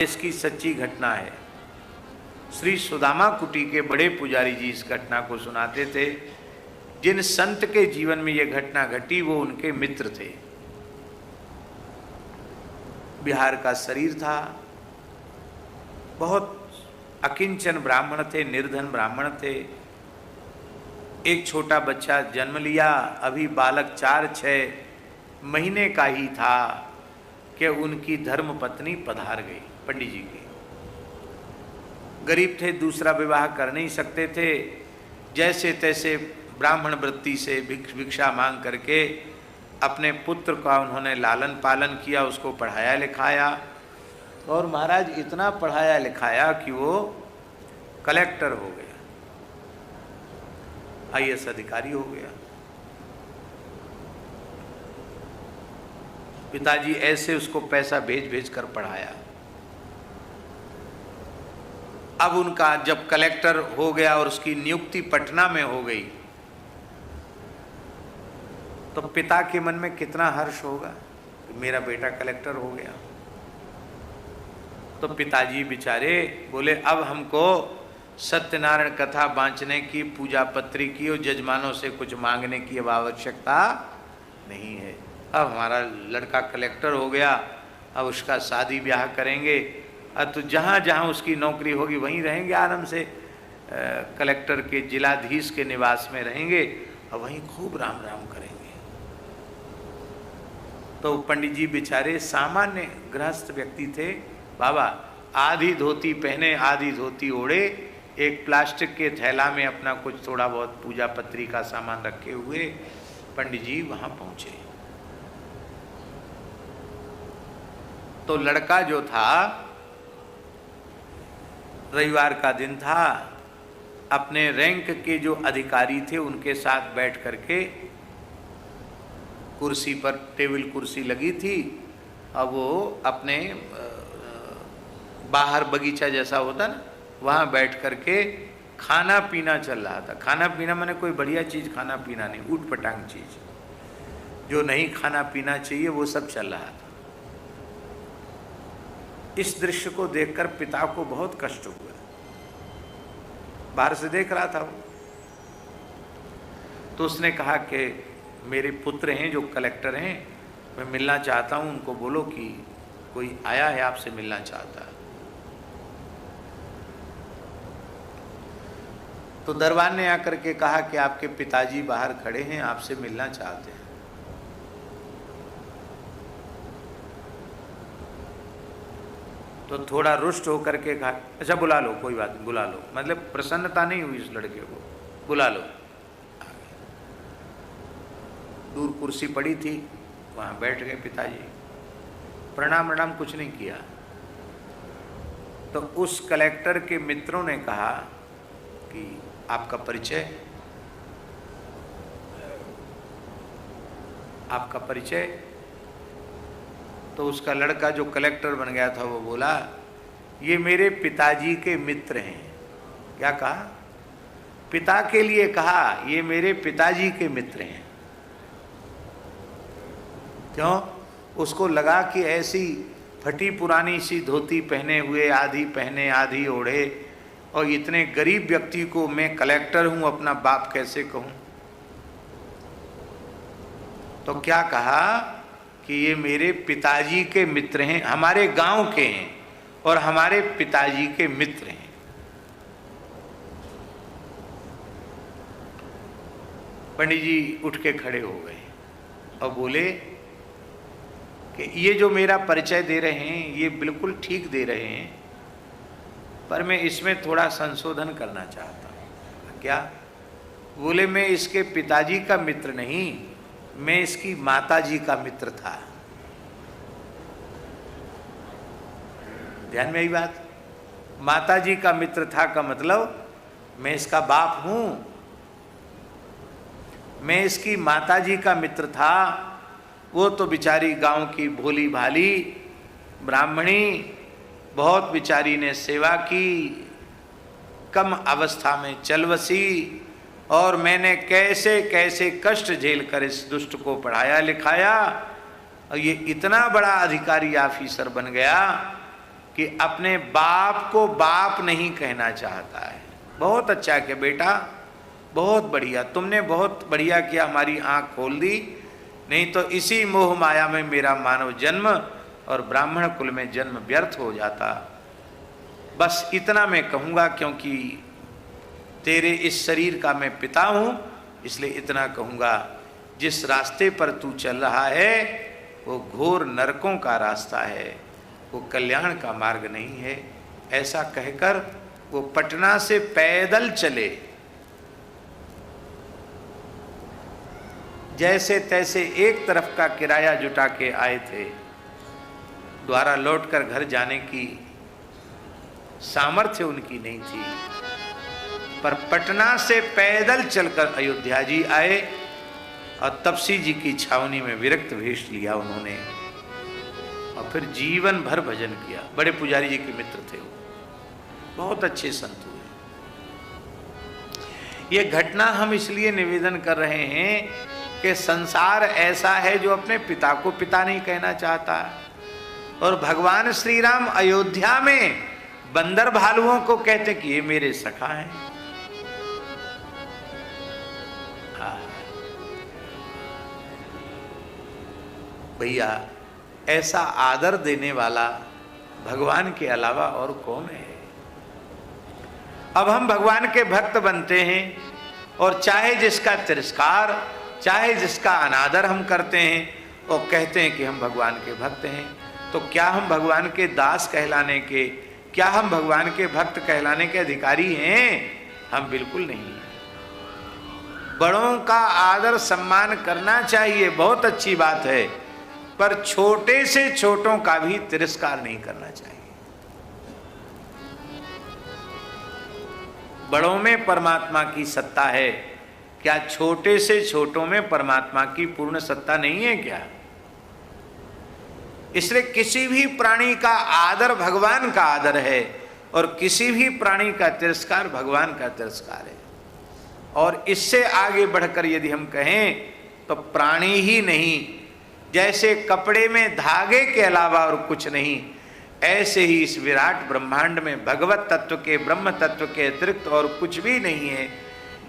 इसकी सच्ची घटना है। श्री सुदामा कुटी के बड़े पुजारी जी इस घटना को सुनाते थे। जिन संत के जीवन में यह घटना घटी वो उनके मित्र थे। बिहार का शरीर था, बहुत अकिंचन ब्राह्मण थे, निर्धन ब्राह्मण थे। एक छोटा बच्चा जन्म लिया, अभी बालक 4-6 महीने का ही था कि उनकी धर्म पत्नी पधार गई पंडित जी की। गरीब थे, दूसरा विवाह कर नहीं सकते थे। जैसे तैसे ब्राह्मण वृत्ति से भिक्षा मांग करके अपने पुत्र का उन्होंने लालन पालन किया, उसको पढ़ाया लिखाया। और महाराज इतना पढ़ाया लिखाया कि वो कलेक्टर हो गया, IAS अधिकारी हो गया। पिताजी ऐसे उसको पैसा भेज भेज कर पढ़ाया। अब उनका जब कलेक्टर हो गया और उसकी नियुक्ति पटना में हो गई तो पिता के मन में कितना हर्ष होगा कि मेरा बेटा कलेक्टर हो गया। तो पिताजी बेचारे बोले अब हमको सत्यनारायण कथा बांचने की, पूजा पत्री की और जजमानों से कुछ मांगने की अब आवश्यकता नहीं है। अब हमारा लड़का कलेक्टर हो गया, अब उसका शादी ब्याह करेंगे, अब तो जहाँ जहाँ उसकी नौकरी होगी वहीं रहेंगे, आराम से कलेक्टर के जिलाधीश के निवास में रहेंगे और वहीं खूब राम राम करेंगे। तो पंडित जी बेचारे सामान्य गृहस्थ व्यक्ति थे बाबा, आधी धोती पहने आधी धोती ओढ़े, एक प्लास्टिक के थैला में अपना कुछ थोड़ा बहुत पूजा पत्री का सामान रखे हुए पंडित जी वहां पहुंचे। तो लड़का जो था, रविवार का दिन था, अपने रैंक के जो अधिकारी थे उनके साथ बैठ करके कुर्सी पर, टेबल कुर्सी लगी थी, अब वो अपने बाहर बगीचा जैसा होता ना, वहाँ बैठ करके खाना पीना चल रहा था। खाना पीना मैंने कोई बढ़िया चीज़ खाना पीना नहीं, ऊट पटांग चीज़ जो नहीं खाना पीना चाहिए वो सब चल रहा था। इस दृश्य को देखकर पिता को बहुत कष्ट हुआ। बाहर से देख रहा था वो, तो उसने कहा कि मेरे पुत्र हैं जो कलेक्टर हैं, मैं मिलना चाहता हूं, उनको बोलो कि कोई आया है आपसे मिलना चाहता है। तो दरबार ने आकर के कहा कि आपके पिताजी बाहर खड़े हैं, आपसे मिलना चाहते हैं। तो थोड़ा रुष्ट होकर के कहा अच्छा बुला लो, कोई बात नहीं बुला लो। मतलब प्रसन्नता नहीं हुई इस लड़के को, बुला लो। दूर कुर्सी पड़ी थी, वहां बैठ गए पिताजी। प्रणाम प्रणाम कुछ नहीं किया। तो उस कलेक्टर के मित्रों ने कहा कि आपका परिचय, आपका परिचय। तो उसका लड़का जो कलेक्टर बन गया था वो बोला ये मेरे पिताजी के मित्र हैं। क्या कहा? पिता के लिए कहा ये मेरे पिताजी के मित्र हैं। क्यों? उसको लगा कि ऐसी फटी पुरानी सी धोती पहने हुए, आधी पहने आधी ओढ़े, और इतने गरीब व्यक्ति को मैं कलेक्टर हूं अपना बाप कैसे कहूं। तो क्या कहा कि ये मेरे पिताजी के मित्र हैं, हमारे गांव के हैं और हमारे पिताजी के मित्र हैं। पंडित जी उठ के खड़े हो गए और बोले कि ये जो मेरा परिचय दे रहे हैं ये बिल्कुल ठीक दे रहे हैं, पर मैं इसमें थोड़ा संशोधन करना चाहता हूँ। क्या? बोले मैं इसके पिताजी का मित्र नहीं, मैं इसकी माताजी का मित्र था। ध्यान में आई बात? माताजी का मित्र था का मतलब मैं इसका बाप हूं, मैं इसकी माताजी का मित्र था। वो तो बेचारी गांव की भोली भाली ब्राह्मणी, बहुत बेचारी ने सेवा की, कम अवस्था में चल बसी, और मैंने कैसे कैसे कष्ट झेल कर इस दुष्ट को पढ़ाया लिखाया और ये इतना बड़ा अधिकारी ऑफिसर बन गया कि अपने बाप को बाप नहीं कहना चाहता है। बहुत अच्छा किया बेटा, बहुत बढ़िया, तुमने बहुत बढ़िया किया, हमारी आंख खोल दी, नहीं तो इसी मोह माया में मेरा मानव जन्म और ब्राह्मण कुल में जन्म व्यर्थ हो जाता। बस इतना मैं कहूँगा, क्योंकि तेरे इस शरीर का मैं पिता हूँ, इसलिए इतना कहूँगा, जिस रास्ते पर तू चल रहा है वो घोर नरकों का रास्ता है, वो कल्याण का मार्ग नहीं है। ऐसा कहकर वो पटना से पैदल चले, जैसे तैसे एक तरफ का किराया जुटा के आए थे। द्वारा लौटकर घर जाने की सामर्थ्य उनकी नहीं थी, पर पटना से पैदल चलकर अयोध्या जी आए और तपसी जी की छावनी में विरक्त वेश लिया उन्होंने, और फिर जीवन भर भजन किया। बड़े पुजारी जी के मित्र थे वो, बहुत अच्छे संत हुए। ये घटना हम इसलिए निवेदन कर रहे हैं कि संसार ऐसा है जो अपने पिता को पिता नहीं कहना चाहता, और भगवान श्री राम अयोध्या में बंदर भालुओं को कहते कि ये मेरे सखा हैं। भैया, ऐसा आदर देने वाला भगवान के अलावा और कौन है? अब हम भगवान के भक्त बनते हैं, और चाहे जिसका तिरस्कार, चाहे जिसका अनादर हम करते हैं और कहते हैं कि हम भगवान के भक्त हैं, तो क्या हम भगवान के दास कहलाने के, क्या हम भगवान के भक्त कहलाने के अधिकारी हैं? हम बिल्कुल नहीं। बड़ों का आदर सम्मान करना चाहिए, बहुत अच्छी बात है, पर छोटे से छोटों का भी तिरस्कार नहीं करना चाहिए। बड़ों में परमात्मा की सत्ता है, क्या छोटे से छोटों में परमात्मा की पूर्ण सत्ता नहीं है क्या? इसलिए किसी भी प्राणी का आदर भगवान का आदर है, और किसी भी प्राणी का तिरस्कार भगवान का तिरस्कार है। और इससे आगे बढ़कर यदि हम कहें तो प्राणी ही नहीं, जैसे कपड़े में धागे के अलावा और कुछ नहीं, ऐसे ही इस विराट ब्रह्मांड में भगवत तत्व के, ब्रह्म तत्व के अतिरिक्त और कुछ भी नहीं है।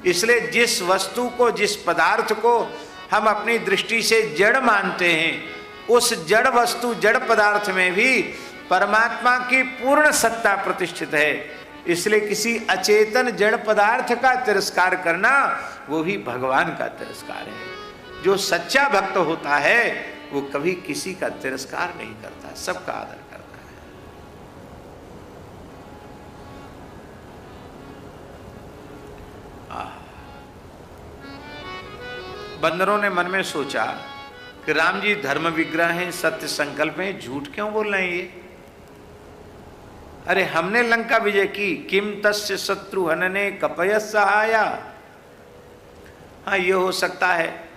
इसलिए जिस वस्तु को, जिस पदार्थ को हम अपनी दृष्टि से जड़ मानते हैं, उस जड़ वस्तु, जड़ पदार्थ में भी परमात्मा की पूर्ण सत्ता प्रतिष्ठित है। इसलिए किसी अचेतन जड़ पदार्थ का तिरस्कार करना वो भी भगवान का तिरस्कार है। जो सच्चा भक्त होता है वो कभी किसी का तिरस्कार नहीं करता, सबका आदर करता है। बंदरों ने मन में सोचा कि राम जी धर्म विग्रह हैं, सत्य संकल्प हैं, झूठ क्यों बोल रहे हैं ये? अरे हमने लंका विजय की, किम तस्य शत्रु हनने कपयस सहाया। हाँ, ये हो सकता है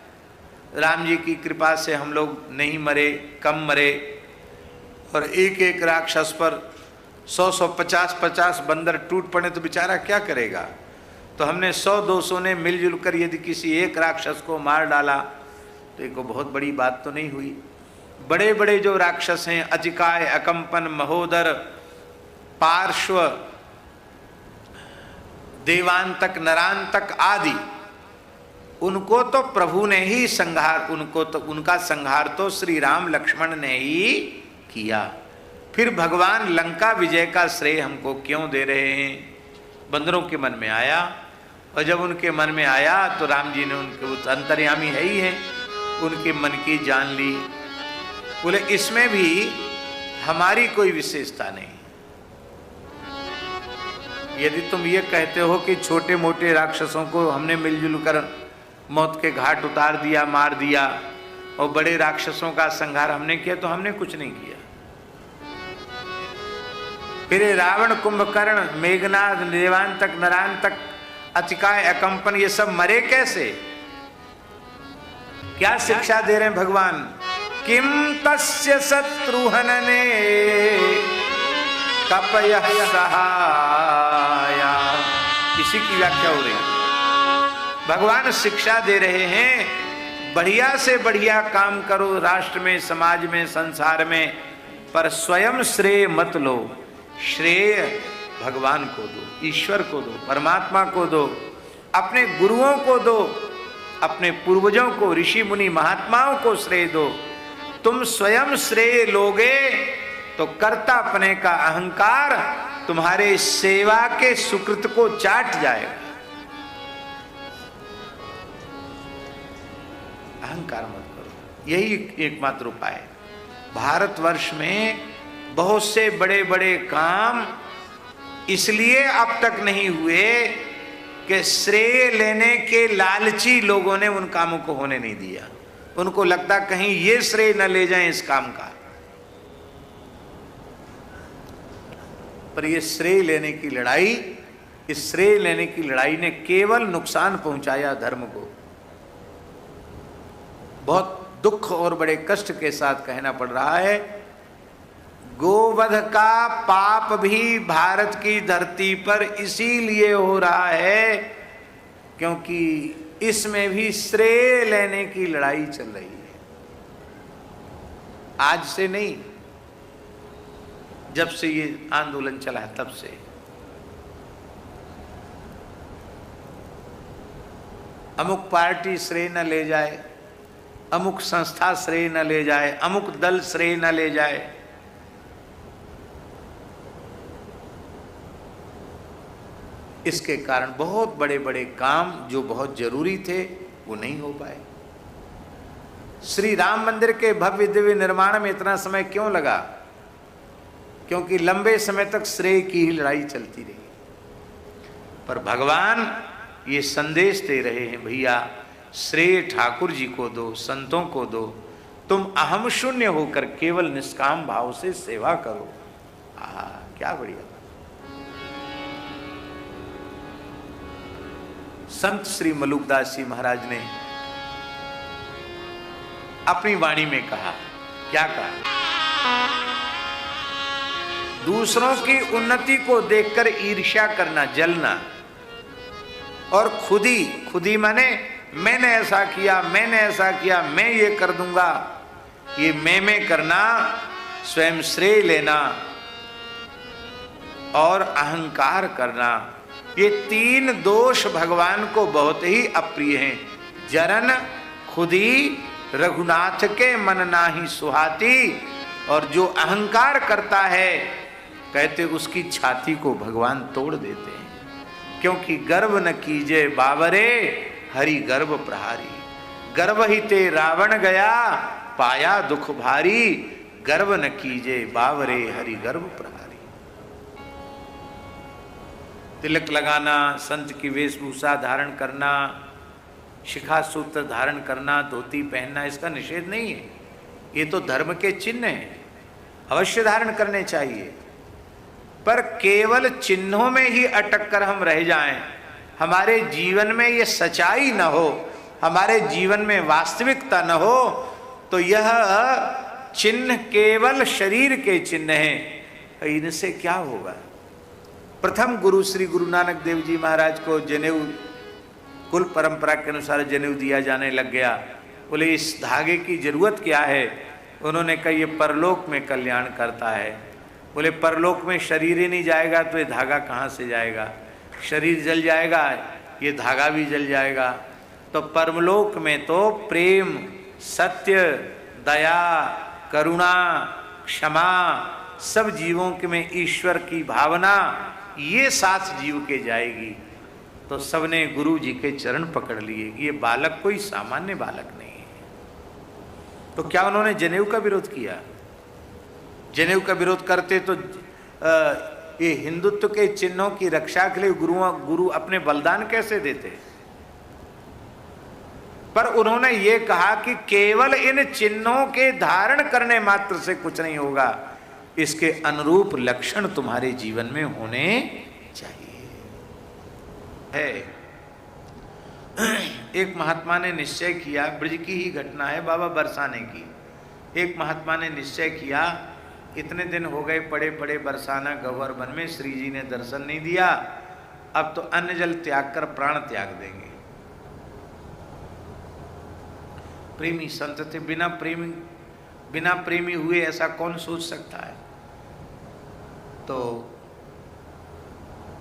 राम जी की कृपा से हम लोग नहीं मरे, कम मरे, और एक एक राक्षस पर 100 50 बंदर टूट पड़े तो बेचारा क्या करेगा? तो हमने 100-200 ने मिलजुल कर यदि किसी एक राक्षस को मार डाला तो एक बहुत बड़ी बात तो नहीं हुई। बड़े बड़े जो राक्षस हैं, अतिकाय, अकंपन, महोदर, पार्श्व, देवांतक, नरांतक आदि, उनको तो प्रभु ने ही संहार, उनको तो उनका संहार तो श्री राम लक्ष्मण ने ही किया। फिर भगवान लंका विजय का श्रेय हमको क्यों दे रहे हैं? बंदरों के मन में आया, और जब उनके मन में आया तो राम जी ने, उनके अंतर्यामी है ही है, उनके मन की जान ली। बोले इसमें भी हमारी कोई विशेषता नहीं। यदि तुम ये कहते हो कि छोटे मोटे राक्षसों को हमने मिलजुल कर मौत के घाट उतार दिया, मार दिया, और बड़े राक्षसों का संहार हमने किया, तो हमने कुछ नहीं किया। फिर रावण, कुंभकर्ण, मेघनाद, देवांतक, नरांतक, अतिकाय, अकंपन, ये सब मरे कैसे? क्या शिक्षा दे रहे हैं भगवान? किम तस्य शत्रुहनने कपयः सहाया। इसी की व्याख्या हो रही है। भगवान शिक्षा दे रहे हैं, बढ़िया से बढ़िया काम करो राष्ट्र में, समाज में, संसार में, पर स्वयं श्रेय मत लो। श्रेय भगवान को दो, ईश्वर को दो, परमात्मा को दो, अपने गुरुओं को दो, अपने पूर्वजों को, ऋषि मुनि महात्माओं को श्रेय दो। तुम स्वयं श्रेय लोगे तो कर्तापने का अहंकार तुम्हारे सेवा के सुकृत को चाट जाएगा। अहंकार मत करो, यही एकमात्र उपाय है। भारतवर्ष में बहुत से बड़े बड़े काम इसलिए अब तक नहीं हुए कि श्रेय लेने के लालची लोगों ने उन कामों को होने नहीं दिया। उनको लगता कहीं ये श्रेय न ले जाएं इस काम का। पर ये श्रेय लेने की लड़ाई, इस श्रेय लेने की लड़ाई ने केवल नुकसान पहुंचाया धर्म को। बहुत दुख और बड़े कष्ट के साथ कहना पड़ रहा है, गोवध का पाप भी भारत की धरती पर इसीलिए हो रहा है क्योंकि इसमें भी श्रेय लेने की लड़ाई चल रही है। आज से नहीं, जब से ये आंदोलन चला है तब से। अमुक पार्टी श्रेय न ले जाए, अमुक संस्था श्रेय न ले जाए, अमुक दल श्रेय न ले जाए। इसके कारण बहुत बड़े बड़े काम जो बहुत जरूरी थे वो नहीं हो पाए। श्री राम मंदिर के भव्य दिव्य निर्माण में इतना समय क्यों लगा? क्योंकि लंबे समय तक श्रेय की ही लड़ाई चलती रही। पर भगवान ये संदेश दे रहे हैं, भैया श्रेय ठाकुर जी को दो, संतों को दो। तुम अहम शून्य होकर केवल निष्काम भाव से सेवा करो। क्या बढ़िया। संत श्री मलुकदास जी महाराज ने अपनी वाणी में कहा, क्या कहा? दूसरों की उन्नति को देखकर ईर्ष्या करना, जलना, और खुदी माने मैंने ऐसा किया, मैंने ऐसा किया, मैं ये कर दूंगा, ये मैं करना, स्वयं श्रेय लेना और अहंकार करना, ये तीन दोष भगवान को बहुत ही अप्रिय हैं। जरन खुदी रघुनाथ के मन नाही सुहाती। और जो अहंकार करता है कहते उसकी छाती को भगवान तोड़ देते हैं। क्योंकि गर्व न कीजे बावरे हरि गर्व प्रहारी। गर्व ही ते रावण गया पाया दुख भारी। गर्व न कीजे बावरे हरि गर्व प्रहारी। तिलक लगाना, संत की वेशभूषा धारण करना, शिखा सूत्र धारण करना, धोती पहनना, इसका निषेध नहीं है। ये तो धर्म के चिन्ह हैं, अवश्य धारण करने चाहिए। पर केवल चिन्हों में ही अटक कर हम रह जाएं, हमारे जीवन में ये सच्चाई न हो, हमारे जीवन में वास्तविकता न हो, तो यह चिन्ह केवल शरीर के चिन्ह हैं। इनसे क्या होगा? प्रथम गुरु श्री गुरु नानक देव जी महाराज को जनेऊ कुल परंपरा के अनुसार जनेऊ दिया जाने लग गया। बोले इस धागे की जरूरत क्या है? उन्होंने कहा ये परलोक में कल्याण करता है। बोले परलोक में शरीर ही नहीं जाएगा तो ये धागा कहाँ से जाएगा? शरीर जल जाएगा, ये धागा भी जल जाएगा। तो परलोक में तो प्रेम, सत्य, दया, करुणा, क्षमा, सब जीवों के में ईश्वर की भावना, ये साथ जीव के जाएगी। तो सबने गुरु जी के चरण पकड़ लिए। ये बालक कोई सामान्य बालक नहीं है। तो क्या उन्होंने जनेऊ का विरोध किया? जनेऊ का विरोध करते तो ये हिंदुत्व के चिन्हों की रक्षा के लिए गुरु अपने बलिदान कैसे देते? पर उन्होंने ये कहा कि केवल इन चिन्हों के धारण करने मात्र से कुछ नहीं होगा, इसके अनुरूप लक्षण तुम्हारे जीवन में होने चाहिए। है एक महात्मा ने निश्चय किया, ब्रज की ही घटना है, बाबा बरसाने की। एक महात्मा ने निश्चय किया, इतने दिन हो गए पड़े पड़े बरसाना गह्वर वन में, श्री जी ने दर्शन नहीं दिया, अब तो अन्न जल त्याग कर प्राण त्याग देंगे। प्रेमी संत थे, बिना प्रेमी हुए ऐसा कौन सोच सकता है? तो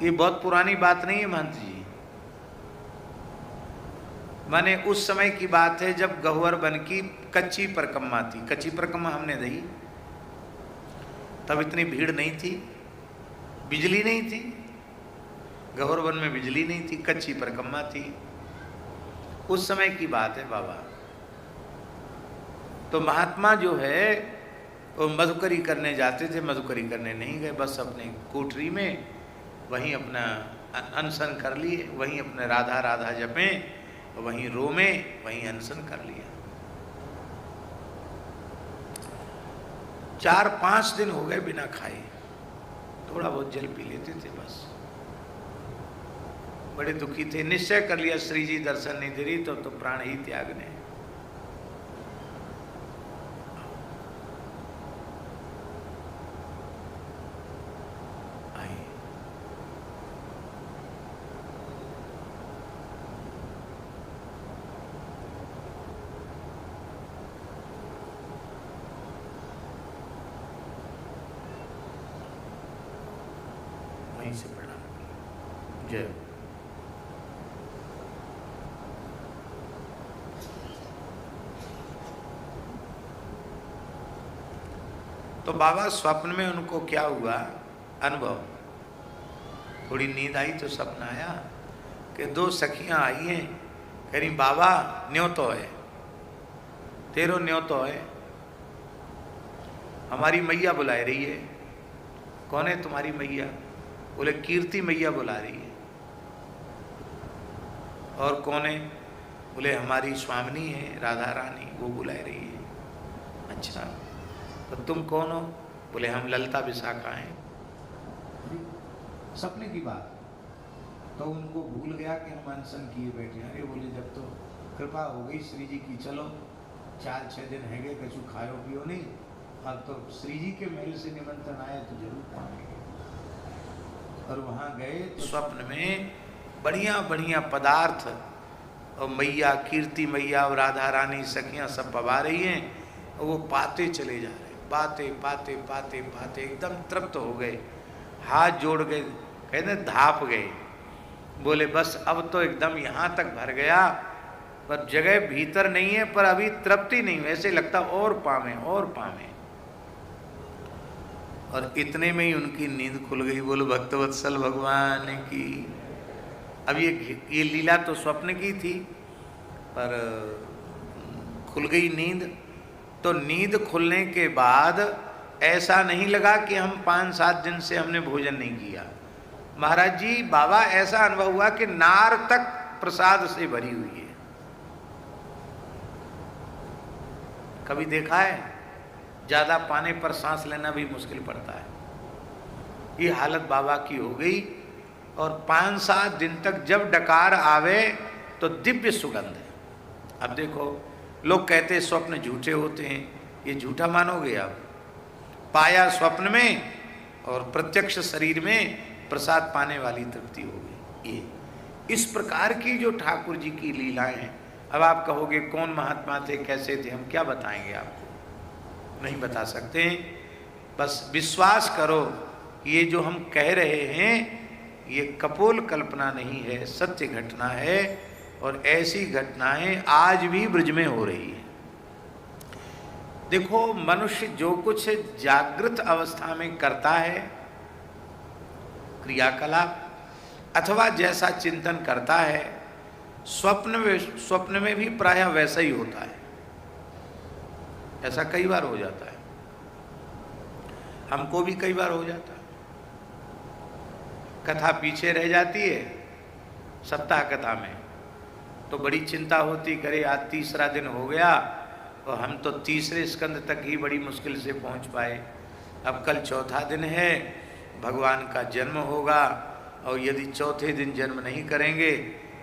ये बहुत पुरानी बात नहीं है महंत जी, माने उस समय की बात है जब गहुवर वन की कच्ची परिक्रमा थी। कच्ची परिक्रमा हमने दी, तब इतनी भीड़ नहीं थी, बिजली नहीं थी, गहुवर वन में बिजली नहीं थी, कच्ची परिक्रमा थी, उस समय की बात है बाबा। तो महात्मा जो है वो मधुकरी करने जाते थे, मधुकरी करने नहीं गए, बस अपने कोठरी में वहीं अपना अनशन कर लिए, वहीं अपने राधा राधा जपें, वहीं रोमे, वहीं अनशन कर लिया। 4-5 दिन हो गए बिना खाए, थोड़ा बहुत जल पी लेते थे बस। बड़े दुखी थे, निश्चय कर लिया श्री जी दर्शन नहीं दे रही तो प्राण ही त्यागने। वहीं से प्रणाम। जय। तो बाबा स्वप्न में उनको क्या हुआ अनुभव, थोड़ी नींद आई तो सपना आया कि 2 सखियां आई हैं, कह रही बाबा न्योतो है, तेरो न्योतो है, हमारी मैया बुला रही है। कौन है तुम्हारी मैया? बोले कीर्ति मैया बुला रही है। और कौन है? बोले हमारी स्वामिनी है राधा रानी, वो बुला रही है। अच्छा तो तुम कौन हो? बोले हम ललता विशाखा हैं। सपने की बात। तो उनको भूल गया कि हम अनशन किए बैठे। अरे बोले जब तो कृपा हो गई श्री जी की, चलो 4-6 दिन है गए, कछु खाओ पियो नहीं, अब तो श्री जी के महल से निमंत्रण आया तो जरूर पाएंगे। और वहाँ गए तो स्वप्न में बढ़िया बढ़िया पदार्थ, और मैया कीर्ति मैया और राधा रानी सखियाँ सब पवा रही हैं, और वो पाते चले जा रहे, पाते पाते पाते पाते एकदम तृप्त हो गए, हाथ जोड़ गए, कहते धाप गए। बोले बस अब तो एकदम यहाँ तक भर गया, पर जगह भीतर नहीं है, पर अभी तृप्ति नहीं, वैसे लगता और पावे और पावे। और इतने में ही उनकी नींद खुल गई। बोलो भक्तवत्सल भगवान की। अब ये लीला तो स्वप्न की थी, पर खुल गई नींद। तो नींद खुलने के बाद ऐसा नहीं लगा कि हम 5-7 दिन से हमने भोजन नहीं किया। महाराज जी बाबा ऐसा अनुभव हुआ कि नार तक प्रसाद से भरी हुई है। कभी देखा है? ज्यादा पाने पर सांस लेना भी मुश्किल पड़ता है। ये हालत बाबा की हो गई। और 5-7 दिन तक जब डकार आवे तो दिव्य सुगंध है। अब देखो लोग कहते हैं स्वप्न झूठे होते हैं, ये झूठा मानोगे आप? पाया स्वप्न में और प्रत्यक्ष शरीर में प्रसाद पाने वाली तृप्ति हो गई। ये इस प्रकार की जो ठाकुर जी की लीलाएं हैं। अब आप कहोगे कौन महात्मा थे, कैसे थे, हम क्या बताएंगे आपको, नहीं बता सकते। बस विश्वास करो, ये जो हम कह रहे हैं ये कपोल कल्पना नहीं है, सत्य घटना है। और ऐसी घटनाएं आज भी ब्रज में हो रही है। देखो मनुष्य जो कुछ जागृत अवस्था में करता है क्रियाकलाप, अथवा जैसा चिंतन करता है, स्वप्न में भी प्रायः वैसा ही होता है। ऐसा कई बार हो जाता है, हमको भी कई बार हो जाता है। कथा पीछे रह जाती है सप्ताह कथा में, तो बड़ी चिंता होती, करे आज 3रा दिन हो गया और हम तो 3रे स्कंद तक ही बड़ी मुश्किल से पहुंच पाए। अब कल 4था दिन है, भगवान का जन्म होगा, और यदि 4थे दिन जन्म नहीं करेंगे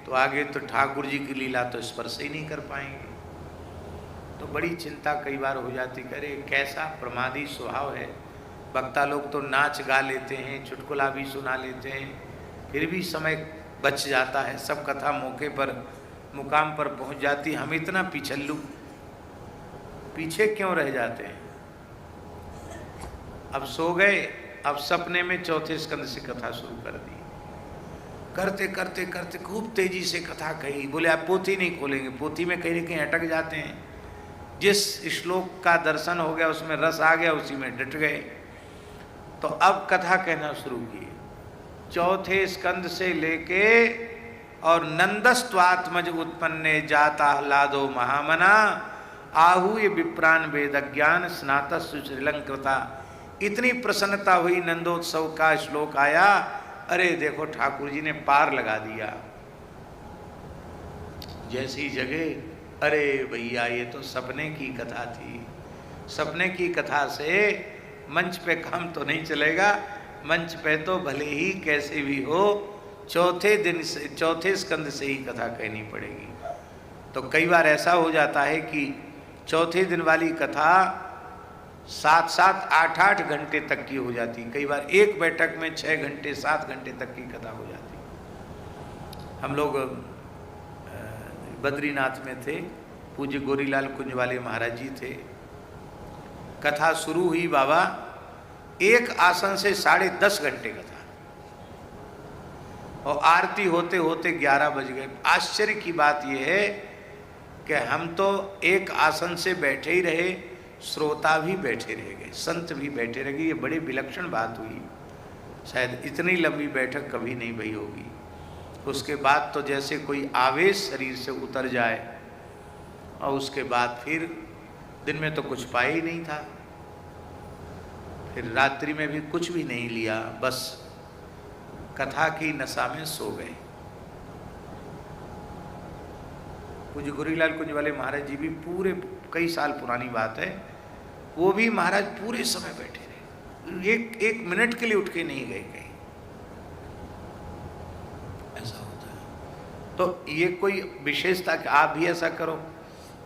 तो आगे तो ठाकुर जी की लीला तो स्पर्श ही नहीं कर पाएंगे। तो बड़ी चिंता कई बार हो जाती, करे कैसा प्रमादी स्वभाव है। वक्ता लोग तो नाच गा लेते हैं, चुटकुला भी सुना लेते हैं, फिर भी समय बच जाता है, सब कथा मौके पर मुकाम पर पहुंच जाती। हम इतना पिछल्लू पीछे क्यों रह जाते हैं? अब सो गए अब सपने में चौथे स्कंद से कथा शुरू कर दी। करते करते करते खूब तेजी से कथा कही। बोले आप पोथी नहीं खोलेंगे, पोथी में कहीं न कहीं अटक जाते हैं। जिस श्लोक का दर्शन हो गया उसमें रस आ गया, उसी में डट गए। तो अब कथा कहना शुरू की, चौथे स्कंद से लेके और नंदस्त्वात्मज उत्पन्ने जाता ह्लादो महामना आहूय विप्रान वेदज्ञान स्नात सुश्रीलंकृता। इतनी प्रसन्नता हुई, नंदोत्सव का श्लोक आया, अरे देखो ठाकुर जी ने पार लगा दिया। जैसी जगह, अरे भैया ये तो सपने की कथा थी। सपने की कथा से मंच पे काम तो नहीं चलेगा, मंच पे तो भले ही कैसे भी हो चौथे दिन से, चौथे स्कंद से ही कथा कहनी पड़ेगी। तो कई बार ऐसा हो जाता है कि चौथे दिन वाली कथा 7-7, 8-8 घंटे तक की हो जाती। कई बार एक बैठक में 6 घंटे 7 घंटे तक की कथा हो जाती। हम लोग बद्रीनाथ में थे, पूज्य गोरीलाल कुंज वाले महाराज जी थे। कथा शुरू हुई बाबा, एक आसन से 10.5 घंटे कथा, और आरती होते होते 11 बज गए। आश्चर्य की बात यह है कि हम तो एक आसन से बैठे ही रहे, श्रोता भी बैठे रह गए, संत भी बैठे रह गए। ये बड़ी विलक्षण बात हुई, शायद इतनी लंबी बैठक कभी नहीं भई होगी। उसके बाद तो जैसे कोई आवेश शरीर से उतर जाए, और उसके बाद फिर दिन में तो कुछ पाया ही नहीं था, फिर रात्रि में भी कुछ भी नहीं लिया, बस कथा की नशा में सो गए। पूज्य गोरीलाल कुंज वाले महाराज जी भी पूरे कई साल पुरानी बात है, वो भी महाराज पूरे समय बैठे रहे, एक मिनट के लिए उठ के नहीं गए कहीं। ऐसा होता है। तो ये कोई विशेषता कि आप भी ऐसा करो।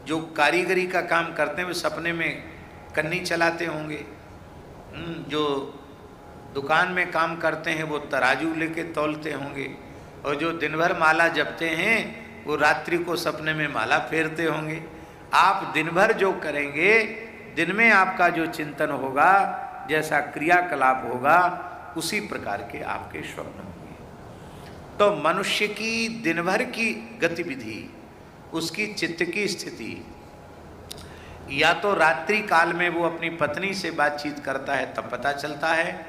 जो कारीगरी का काम करते हैं वे सपने में कन्नी चलाते होंगे, जो दुकान में काम करते हैं वो तराजू लेके तौलते होंगे, और जो दिन भर माला जपते हैं वो रात्रि को सपने में माला फेरते होंगे। आप दिन भर जो करेंगे, दिन में आपका जो चिंतन होगा, जैसा क्रियाकलाप होगा, उसी प्रकार के आपके स्वप्न होंगे। तो मनुष्य की दिन भर की गतिविधि, उसकी चित्त की स्थिति, या तो रात्रि काल में वो अपनी पत्नी से बातचीत करता है तब पता चलता है,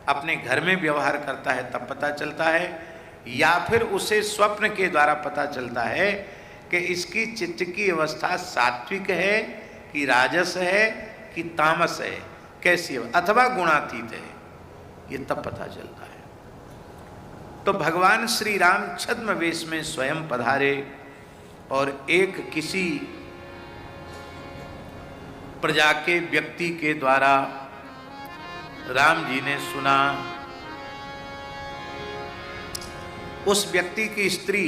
अपने घर में व्यवहार करता है तब पता चलता है, या फिर उसे स्वप्न के द्वारा पता चलता है कि इसकी चित्त की अवस्था सात्विक है कि राजस है कि तामस है, कैसी है, अथवा गुणातीत है, ये तब पता चलता है। तो भगवान श्री राम छद्म वेश में स्वयं पधारे, और एक किसी प्रजा के व्यक्ति के द्वारा राम जी ने सुना। उस व्यक्ति की स्त्री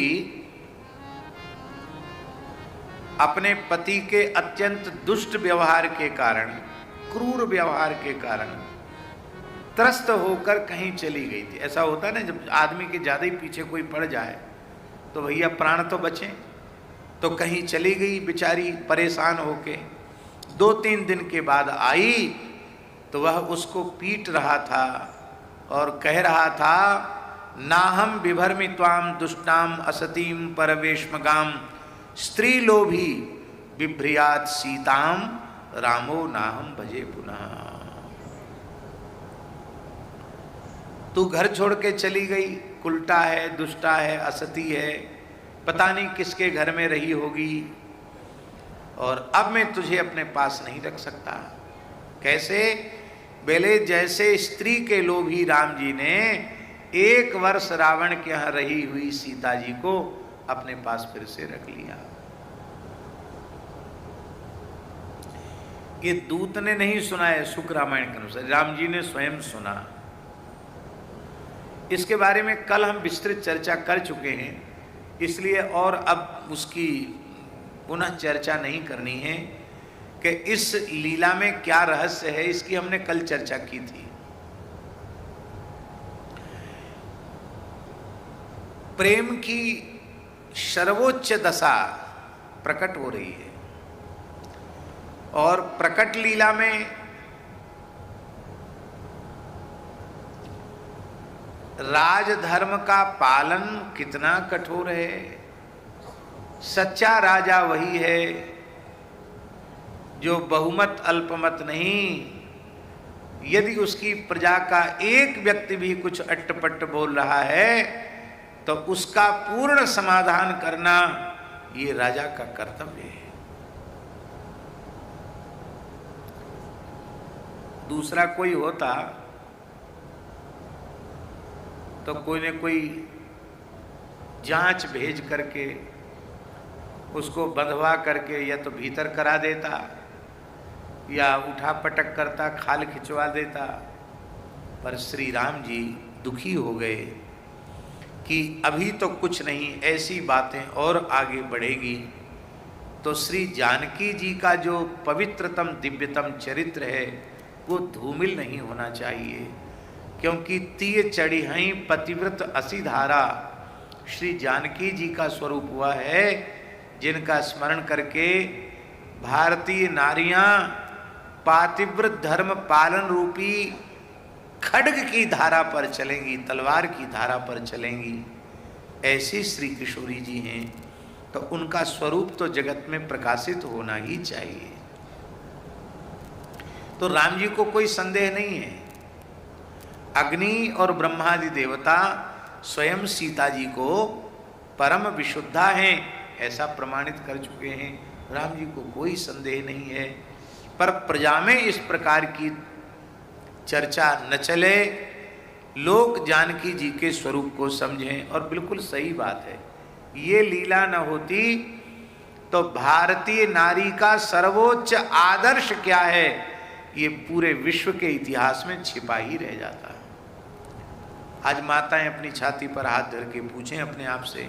अपने पति के अत्यंत दुष्ट व्यवहार के कारण, क्रूर व्यवहार के कारण त्रस्त होकर कहीं चली गई थी। ऐसा होता है ना, जब आदमी के ज्यादा ही पीछे कोई पड़ जाए तो भैया प्राण तो बचे। तो कहीं चली गई बेचारी परेशान होके। 2-3 दिन के बाद आई तो वह उसको पीट रहा था और कह रहा था, नाहम विभर्मि त्वाम दुष्टाम असतीम परवेश्मगाम स्त्री लोभी बिभ्रियात सीताम रामो नाहम भजे पुनः। तू घर छोड़ के चली गई, कुलटा है, दुष्टा है, असती है, पता नहीं किसके घर में रही होगी, और अब मैं तुझे अपने पास नहीं रख सकता। कैसे? बेले जैसे स्त्री के लोभी राम जी ने 1 वर्ष रावण के यहाँ रही हुई सीता जी को अपने पास फिर से रख लिया। ये दूत ने नहीं सुना है, शुक रामायण के अनुसार राम जी ने स्वयं सुना। इसके बारे में कल हम विस्तृत चर्चा कर चुके हैं, इसलिए और अब उसकी पुनः चर्चा नहीं करनी है कि इस लीला में क्या रहस्य है, इसकी हमने कल चर्चा की थी। प्रेम की सर्वोच्च दशा प्रकट हो रही है, और प्रकट लीला में राजधर्म का पालन कितना कठोर है। सच्चा राजा वही है जो बहुमत अल्पमत नहीं, यदि उसकी प्रजा का एक व्यक्ति भी कुछ अट्टपट्ट बोल रहा है तो उसका पूर्ण समाधान करना ये राजा का कर्तव्य है। दूसरा कोई होता तो कोई न कोई जांच भेज करके उसको बंधवा करके या तो भीतर करा देता या उठा पटक करता, खाल खिंचवा देता। पर श्री राम जी दुखी हो गए कि अभी तो कुछ नहीं, ऐसी बातें और आगे बढ़ेगी तो श्री जानकी जी का जो पवित्रतम दिव्यतम चरित्र है वो धूमिल नहीं होना चाहिए। क्योंकि तीय चढ़ी हई पतिव्रत असी धारा श्री जानकी जी का स्वरूप हुआ है, जिनका स्मरण करके भारतीय नारियां पातिव्रत धर्म पालन रूपी खड्ग की धारा पर चलेंगी, तलवार की धारा पर चलेंगी। ऐसी श्री किशोरी जी हैं तो उनका स्वरूप तो जगत में प्रकाशित होना ही चाहिए। तो राम जी को कोई संदेह नहीं है। अग्नि और ब्रह्मादि देवता स्वयं सीता जी को परम विशुद्धा हैं, ऐसा प्रमाणित कर चुके हैं। राम जी को कोई संदेह नहीं है। पर प्रजा में इस प्रकार की चर्चा न चले, लोग जानकी जी के स्वरूप को समझें। और बिल्कुल सही बात है, ये लीला न होती तो भारतीय नारी का सर्वोच्च आदर्श क्या है ये पूरे विश्व के इतिहास में छिपा ही रह जाता है। आज माताएं अपनी छाती पर हाथ धर के पूछें अपने आप से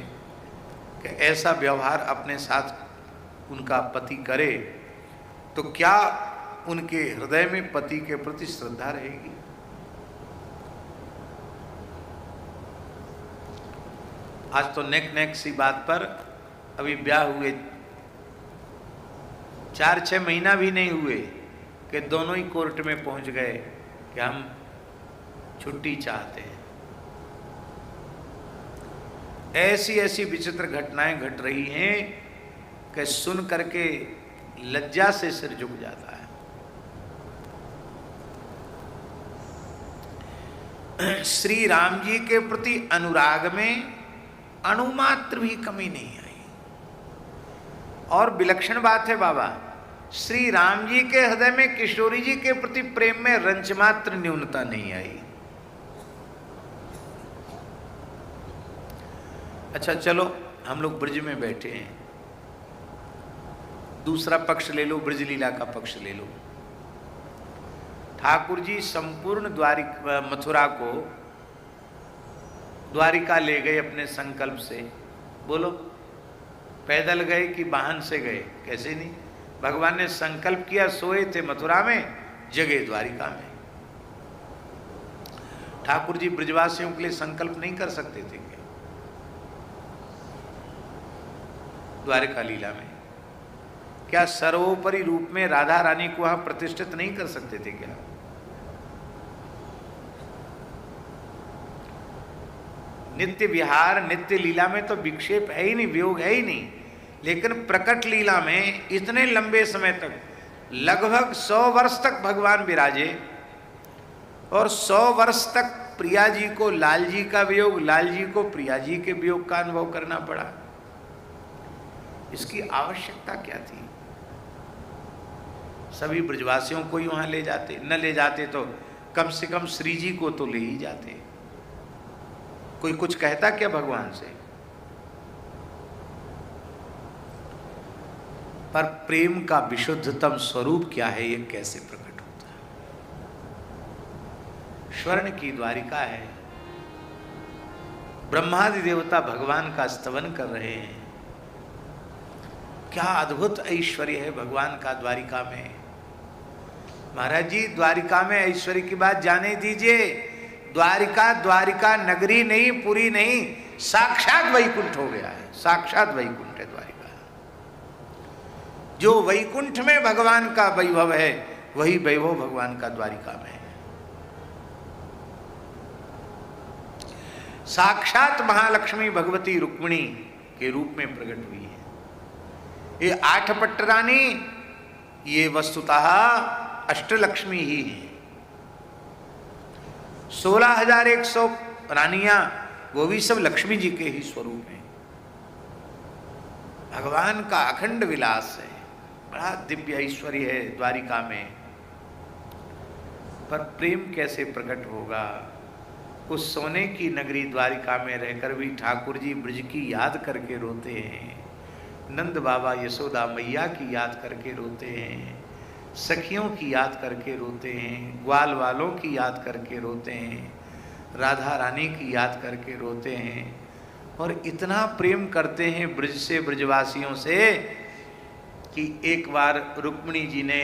कि ऐसा व्यवहार अपने साथ उनका पति करे तो क्या उनके हृदय में पति के प्रति श्रद्धा रहेगी? आज तो नेक सी बात पर अभी ब्याह हुए 4-6 महीना भी नहीं हुए कि दोनों ही कोर्ट में पहुंच गए कि हम छुट्टी चाहते हैं। ऐसी ऐसी विचित्र घटनाएं घट रही हैं कि सुन करके लज्जा से सिर झुक जाता है। श्री राम जी के प्रति अनुराग में अणुमात्र भी कमी नहीं आई। और विलक्षण बात है बाबा, श्री राम जी के हृदय में किशोरी जी के प्रति प्रेम में रंचमात्र न्यूनता नहीं आई। अच्छा चलो, हम लोग ब्रज में बैठे हैं, दूसरा पक्ष ले लो, ब्रज लीला का पक्ष ले लो। ठाकुर जी संपूर्ण मथुरा को द्वारिका ले गए अपने संकल्प से। बोलो, पैदल गए कि वाहन से गए? कैसे नहीं, भगवान ने संकल्प किया, सोए थे मथुरा में, जगे द्वारिका में। ठाकुर जी ब्रजवासियों के लिए संकल्प नहीं कर सकते थे क्या? द्वारिका लीला में क्या सर्वोपरि रूप में राधा रानी को वहां प्रतिष्ठित नहीं कर सकते थे क्या? नित्य विहार नित्य लीला में तो विक्षेप है ही नहीं, वियोग है ही नहीं। लेकिन प्रकट लीला में इतने लंबे समय तक, लगभग 100 वर्ष तक भगवान विराजे और 100 वर्ष तक प्रिया जी को लाल जी का वियोग, लाल जी को प्रिया जी के वियोग का अनुभव करना पड़ा। इसकी आवश्यकता क्या थी? सभी ब्रजवासियों को ही वहां ले जाते, न ले जाते तो कम से कम श्री जी को तो ले ही जाते। कोई कुछ कहता क्या भगवान से? पर प्रेम का विशुद्धतम स्वरूप क्या है, ये कैसे प्रकट होता है? स्वर्ण की द्वारिका है, ब्रह्मादि देवता भगवान का स्तवन कर रहे हैं। क्या अद्भुत ऐश्वर्य है भगवान का द्वारिका में। महाराज जी, द्वारिका में ऐश्वर्य की बात जाने दीजिए। द्वारिका द्वारिका नगरी नहीं, पुरी नहीं, साक्षात वैकुंठ हो गया है। साक्षात वैकुंठ है द्वारिका। जो वैकुंठ में भगवान का वैभव है, वही वैभव भगवान का द्वारिका में है। साक्षात महालक्ष्मी भगवती रुक्मिणी के रूप में प्रकट हुई है। ये 8 पट्टरानी ये वस्तुतः अष्टलक्ष्मी ही है। 16,100 रानियां वो भी सब लक्ष्मी जी के ही स्वरूप हैं। भगवान का अखंड विलास है, बड़ा दिव्य ऐश्वर्य है द्वारिका में। पर प्रेम कैसे प्रकट होगा? उस सोने की नगरी द्वारिका में रहकर भी ठाकुर जी ब्रज की याद करके रोते हैं, नंद बाबा यशोदा मैया की याद करके रोते हैं, सखियों की याद करके रोते हैं, ग्वाल वालों की याद करके रोते हैं, राधा रानी की याद करके रोते हैं। और इतना प्रेम करते हैं ब्रज से, ब्रजवासियों से, कि एक बार रुक्मिणी जी ने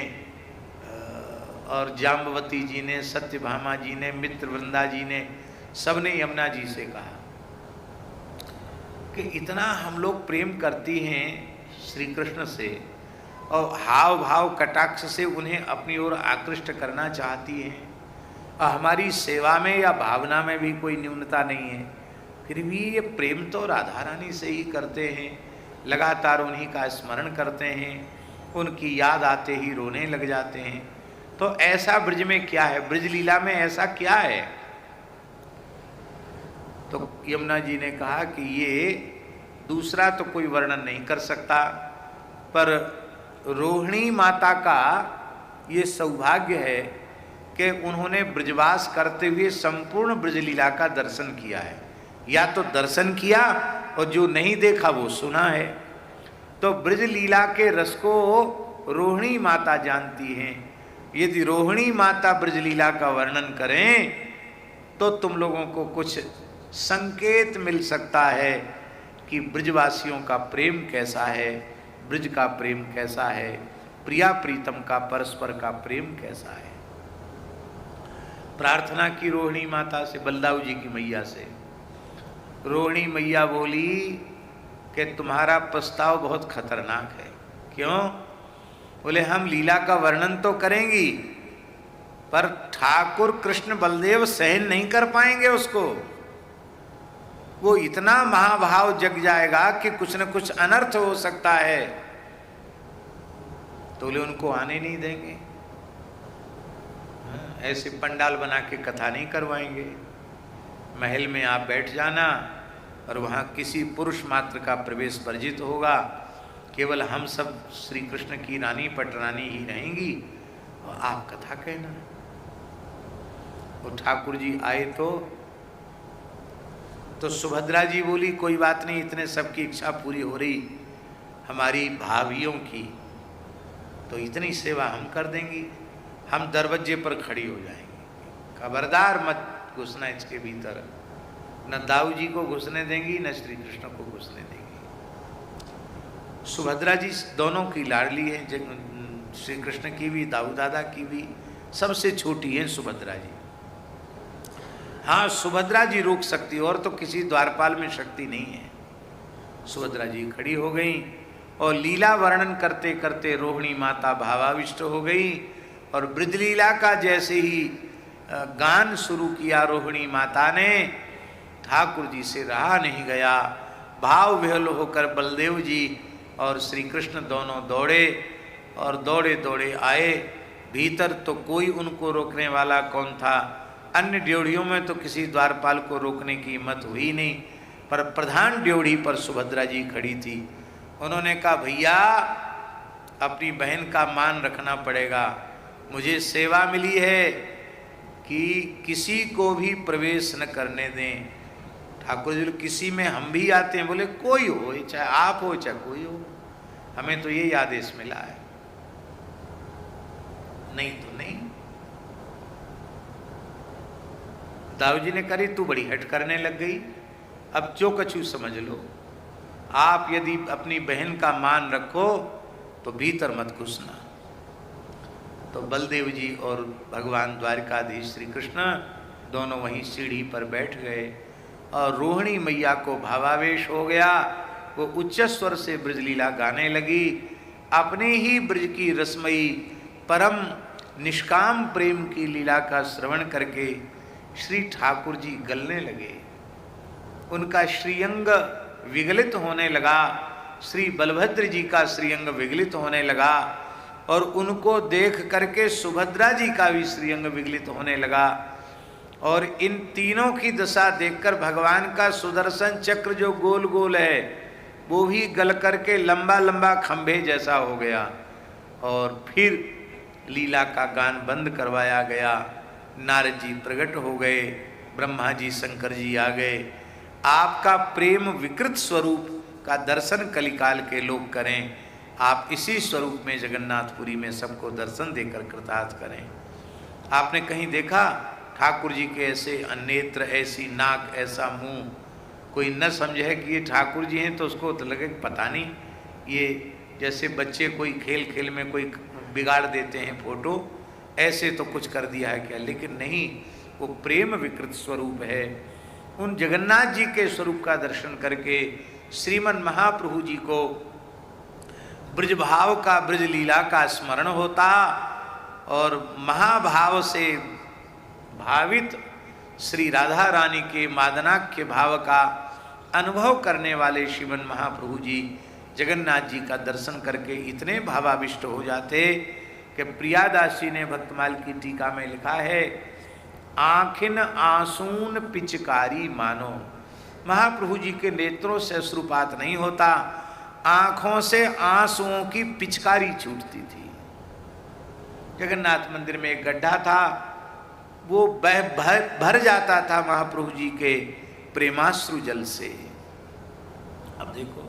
और जाम्बवती जी ने, सत्यभामा जी ने, मित्रवृंदा जी ने, सबने यमुना जी से कहा कि इतना हम लोग प्रेम करती हैं श्री कृष्ण से और हाव भाव कटाक्ष से उन्हें अपनी ओर आकृष्ट करना चाहती हैं, और हमारी सेवा में या भावना में भी कोई न्यूनता नहीं है, फिर भी ये प्रेम तो राधा रानी से ही करते हैं, लगातार उन्हीं का स्मरण करते हैं, उनकी याद आते ही रोने लग जाते हैं। तो ऐसा ब्रज में क्या है, ब्रज लीला में ऐसा क्या है? तो यमुना जी ने कहा कि ये दूसरा तो कोई वर्णन नहीं कर सकता, पर रोहिणी माता का ये सौभाग्य है कि उन्होंने ब्रजवास करते हुए संपूर्ण ब्रजलीला का दर्शन किया है। या तो दर्शन किया और जो नहीं देखा वो सुना है। तो ब्रजलीला के रस को रोहिणी माता जानती हैं। यदि रोहिणी माता ब्रजलीला का वर्णन करें तो तुम लोगों को कुछ संकेत मिल सकता है कि ब्रजवासियों का प्रेम कैसा है, ब्रज का प्रेम कैसा है, प्रिया प्रीतम का परस्पर का प्रेम कैसा है। प्रार्थना की रोहिणी माता से, बलदाऊ जी की मैया से। रोहिणी मैया बोली कि तुम्हारा प्रस्ताव बहुत खतरनाक है। क्यों? बोले हम लीला का वर्णन तो करेंगी, पर ठाकुर कृष्ण बलदेव सहन नहीं कर पाएंगे उसको। वो इतना महाभाव जग जाएगा कि कुछ न कुछ अनर्थ हो सकता है। तो बोले उनको आने नहीं देंगे, ऐसे पंडाल बना के कथा नहीं करवाएंगे। महल में आप बैठ जाना और वहाँ किसी पुरुष मात्र का प्रवेश वर्जित होगा, केवल हम सब श्री कृष्ण की रानी पटरानी ही रहेंगी और आप कथा कहना। वो ठाकुर जी आए तो सुभद्रा जी बोली कोई बात नहीं, इतने सबकी इच्छा पूरी हो रही हमारी भाभियों की, तो इतनी सेवा हम कर देंगी, हम दरवाजे पर खड़ी हो जाएंगी, खबरदार मत घुसना इसके भीतर। न दाऊ जी को घुसने देंगी न श्री कृष्ण को घुसने देंगी। सुभद्रा जी दोनों की लाडली है, श्री कृष्ण की भी, दाऊ दादा की भी, सबसे छोटी है सुभद्रा जी। हाँ, सुभद्रा जी रोक सकती, और तो किसी द्वारपाल में शक्ति नहीं है। सुभद्रा जी खड़ी हो गई और लीला वर्णन करते करते रोहिणी माता भावाविष्ट हो गई। और ब्रजलीला का जैसे ही गान शुरू किया रोहिणी माता ने, ठाकुर जी से रहा नहीं गया। भाव विह्वल होकर बलदेव जी और श्री कृष्ण दोनों दौड़े और दौड़े दौड़े आए भीतर। तो कोई उनको रोकने वाला कौन था? अन्य ड्योढ़ियों में तो किसी द्वारपाल को रोकने की हिम्मत हुई नहीं, पर प्रधान ड्योढ़ी पर सुभद्रा जी खड़ी थी। उन्होंने कहा भैया अपनी बहन का मान रखना पड़ेगा, मुझे सेवा मिली है कि किसी को भी प्रवेश न करने दें। ठाकुर जी किसी में हम भी आते हैं, बोले कोई हो, चाहे आप हो चाहे कोई हो, हमें तो यही आदेश मिला है, नहीं तो नहीं। दाऊ जी ने करी तू बड़ी हट करने लग गई, अब जो कछु समझ लो, आप यदि अपनी बहन का मान रखो तो भीतर मत घुसना। तो बलदेव जी और भगवान द्वारिकाधीश श्री कृष्ण दोनों वहीं सीढ़ी पर बैठ गए और रोहिणी मैया को भावावेश हो गया। वो उच्च स्वर से ब्रजलीला गाने लगी, अपने ही ब्रज की रसमयी परम निष्काम प्रेम की लीला का श्रवण करके श्री ठाकुर जी गलने लगे। उनका श्रीअंग विगलित होने लगा, श्री बलभद्र जी का श्रीअंग विगलित होने लगा, और उनको देख करके सुभद्रा जी का भी श्रीअंग विगलित होने लगा। और इन तीनों की दशा देखकर भगवान का सुदर्शन चक्र जो गोल गोल है वो भी गल करके लंबा लंबा खंभे जैसा हो गया। और फिर लीला का गान बंद करवाया गया। नारद जी प्रकट हो गए, ब्रह्मा जी शंकर जी आ गए। आपका प्रेम विकृत स्वरूप का दर्शन कलिकाल के लोग करें। आप इसी स्वरूप में जगन्नाथपुरी में सबको दर्शन देकर कृतार्थ करें। आपने कहीं देखा ठाकुर जी के ऐसे नेत्र, ऐसी नाक, ऐसा मुंह? कोई न समझे कि ये ठाकुर जी हैं तो उसको तो लगे पता नहीं, ये जैसे बच्चे कोई खेल खेल में कोई बिगाड़ देते हैं फोटो, ऐसे तो कुछ कर दिया है क्या? लेकिन नहीं, वो प्रेम विकृत स्वरूप है। उन जगन्नाथ जी के स्वरूप का दर्शन करके श्रीमन महाप्रभु जी को ब्रज भाव का, ब्रज लीला का स्मरण होता, और महाभाव से भावित श्री राधा रानी के मादनाख्य भाव का अनुभव करने वाले श्रीमन महाप्रभु जी जगन्नाथ जी का दर्शन करके इतने भावाविष्ट हो जाते कि प्रियादास जी ने भक्तमाल की टीका में लिखा है, आँखिन आंसून पिचकारी मानो। महाप्रभु जी के नेत्रों से अश्रुपात नहीं होता, आंखों से आंसुओं की पिचकारी छूटती थी। जगन्नाथ मंदिर में एक गड्ढा था, वो भर जाता था महाप्रभु जी के प्रेमाश्रु जल से। अब देखो,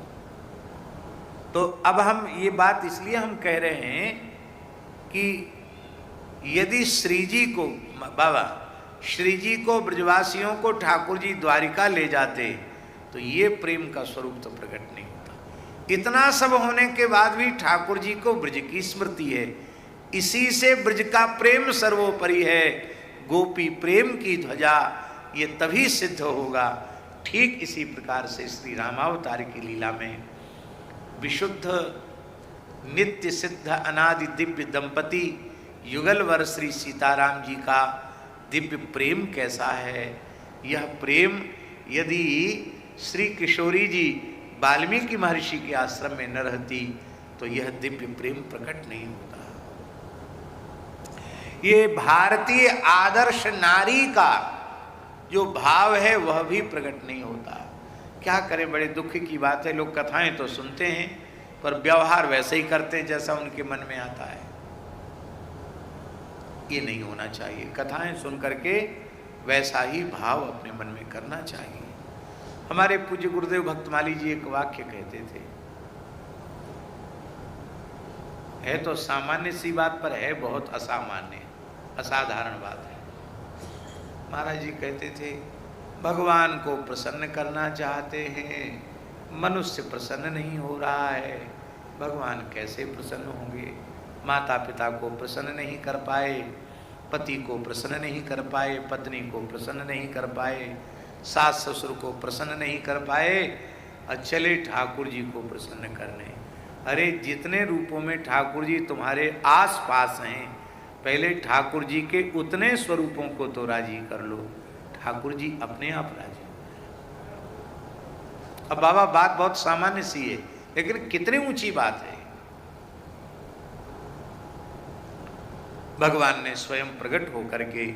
तो अब हम ये बात इसलिए हम कह रहे हैं कि यदि श्री जी को, बाबा श्री जी को, ब्रजवासियों को ठाकुर जी द्वारिका ले जाते तो ये प्रेम का स्वरूप तो प्रकट नहीं होता। इतना सब होने के बाद भी ठाकुर जी को ब्रज की स्मृति है, इसी से ब्रज का प्रेम सर्वोपरि है। गोपी प्रेम की ध्वजा ये तभी सिद्ध होगा। ठीक इसी प्रकार से श्री रामावतार की लीला में विशुद्ध नित्य सिद्ध अनादि दिव्य दंपति युगलवर श्री सीताराम जी का दिव्य प्रेम कैसा है। यह प्रेम यदि श्री किशोरी जी वाल्मीकि महर्षि के आश्रम में न रहती तो यह दिव्य प्रेम प्रकट नहीं होता। ये भारतीय आदर्श नारी का जो भाव है वह भी प्रकट नहीं होता। क्या करें, बड़े दुख की बात है। लोग कथाएं तो सुनते हैं पर व्यवहार वैसे ही करते हैं जैसा उनके मन में आता है। ये नहीं होना चाहिए। कथाएं सुन करके वैसा ही भाव अपने मन में करना चाहिए। हमारे पूज्य गुरुदेव भक्तमाली जी एक वाक्य कहते थे, है तो सामान्य सी बात पर है बहुत असामान्य, असाधारण बात है। महाराज जी कहते थे, भगवान को प्रसन्न करना चाहते हैं, मनुष्य प्रसन्न नहीं हो रहा है, भगवान कैसे प्रसन्न होंगे। माता पिता को प्रसन्न नहीं कर पाए, पति को प्रसन्न नहीं कर पाए, पत्नी को प्रसन्न नहीं कर पाए, सास ससुर को प्रसन्न नहीं कर पाए, और चले ठाकुर जी को प्रसन्न करने। अरे जितने रूपों में ठाकुर जी तुम्हारे आस पास हैं, पहले ठाकुर जी के उतने स्वरूपों को तो राजी कर लो। ठाकुर जी अपने आप राजी। अब बाबा बात बहुत सामान्य सी है, लेकिन कितनी ऊंची बात है। भगवान ने स्वयं प्रकट होकर के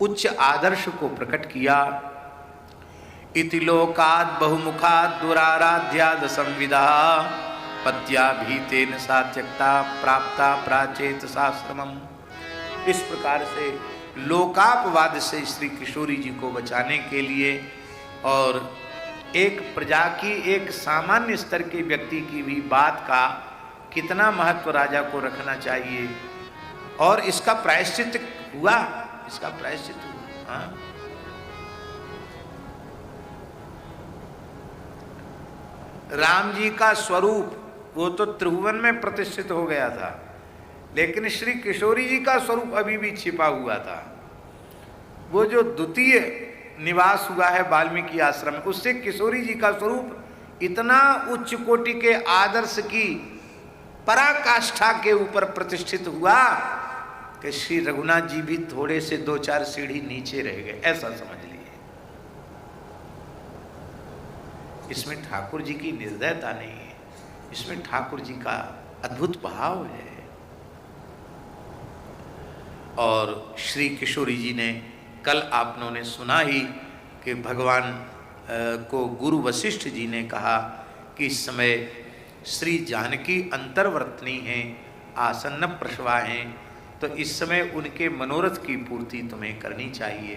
उच्च आदर्श को प्रकट किया। इति लोकाद बहुमुखाद दुराराध्याद संविदा पत्या भीतेन सा त्यक्ता प्राप्ता प्राचेत शास्त्रमम। इस प्रकार से लोकापवाद से श्री किशोरी जी को बचाने के लिए और एक प्रजा की, एक सामान्य स्तर के व्यक्ति की भी बात का कितना महत्व राजा को रखना चाहिए, और इसका प्रायश्चित हुआ, इसका प्रायश्चित हुआ। हाँ? राम जी का स्वरूप वो तो त्रिभुवन में प्रतिष्ठित हो गया था, लेकिन श्री किशोरी जी का स्वरूप अभी भी छिपा हुआ था। वो जो द्वितीय निवास हुआ है वाल्मीकि आश्रम में, उससे किशोरी जी का स्वरूप इतना उच्च कोटि के आदर्श की पराकाष्ठा के ऊपर प्रतिष्ठित हुआ कि श्री रघुनाथ जी भी थोड़े से 2-4 सीढ़ी नीचे रह गए, ऐसा समझ लिए। इसमें ठाकुर जी की निर्दयता नहीं है, इसमें ठाकुर जी का अद्भुत भाव है। और श्री किशोरी जी ने कल आपनों ने सुना ही कि भगवान को गुरु वशिष्ठ जी ने कहा कि इस समय श्री जानकी अंतर्वर्तनी हैं, आसन्न प्रसवा हैं, तो इस समय उनके मनोरथ की पूर्ति तुम्हें करनी चाहिए।